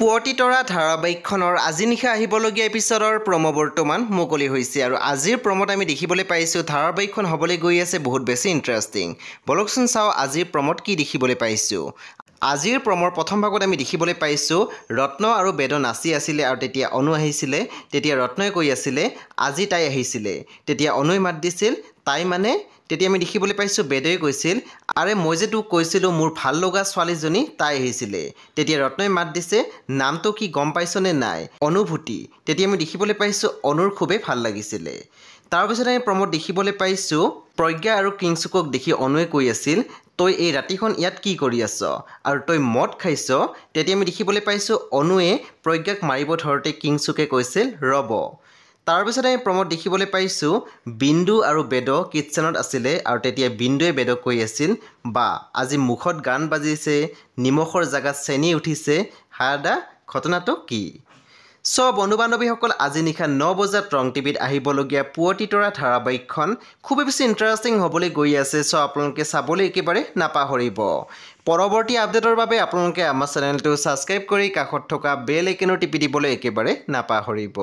পুৱতি তৰা ধাৰাবাহিকখনৰ আজি নিশা আহিবলগীয়া এপিছডৰ প্ৰম' বৰ্তমান মুকলি হৈছে আৰু আজিৰ প্ৰম'ত আমি দেখিবলৈ পাইছোঁ ধাৰাবাহিকখন হ'বলৈ গৈ আছে বহুত বেছি ইণ্টাৰেষ্টিং। বলকচোন চাওঁ আজিৰ প্ৰম'ত কি দেখিবলৈ পাইছোঁ। আজিৰ প্ৰম'ৰ প্ৰথম ভাগত আমি দেখিবলৈ পাইছোঁ ৰত্ন আৰু বেদ নাচি আছিলে আৰু তেতিয়া অনু আহিছিলে। তেতিয়া ৰত্নই কৈ আছিলে আজি তাই আহিছিলে। তেতিয়া অনুই মাত দিছিল তাই মানে? তেতিয়া আমি দেখিবলৈ পাইছোঁ বেদই কৈছিল আৰে মই যে তোক কৈছিলোঁ মোৰ ভাল লগা ছোৱালীজনী তাই আহিছিলে। তেতিয়া ৰত্নই মাত দিছে নামটো কি গম পাইছনে নাই? অনুভূতি। তেতিয়া আমি দেখিবলৈ পাইছোঁ অনুৰ খুবেই ভাল লাগিছিলে। তাৰপিছত আমি প্ৰম'ত দেখিবলৈ পাইছোঁ প্ৰজ্ঞা আৰু কিংচুকক দেখি অনুৱে কৈ আছিল তই এই ৰাতিখন ইয়াত কি কৰি আছ আৰু তই মদ খাইছ? তেতিয়া আমি দেখিবলৈ পাইছোঁ অনুৱে প্ৰজ্ঞাক মাৰিব ধৰোঁতে কিংচুকে কৈছিল ৰ'ব। তাৰপিছত আমি প্ৰম'ত দেখিবলৈ পাইছোঁ বিন্দু আৰু বেদ কিটচেনত আছিলে আৰু তেতিয়া বিন্দুৱে বেদক কৈ আছিল বা আজি মুখত গান বাজিছে নিমখৰ জেগাত চেনি উঠিছে হাদা ঘটনাটো কি? বন্ধু বান্ধৱীসকল আজি নিশা 9 বজাত ৰং টিভিত আহিবলগীয়া পুৱতি তৰা ধাৰাবাহিকখন খুবেই বেছি ইণ্টাৰেষ্টিং হ'বলৈ গৈ আছে। আপোনালোকে চাবলৈ একেবাৰে নাপাহৰিব। পৰৱৰ্তী আপডেটৰ বাবে আপোনালোকে আমাৰ চেনেলটো ছাবস্ক্ৰাইব কৰি কাষত থকা বেল আইকনো টিপি দিবলৈ একেবাৰে নাপাহৰিব।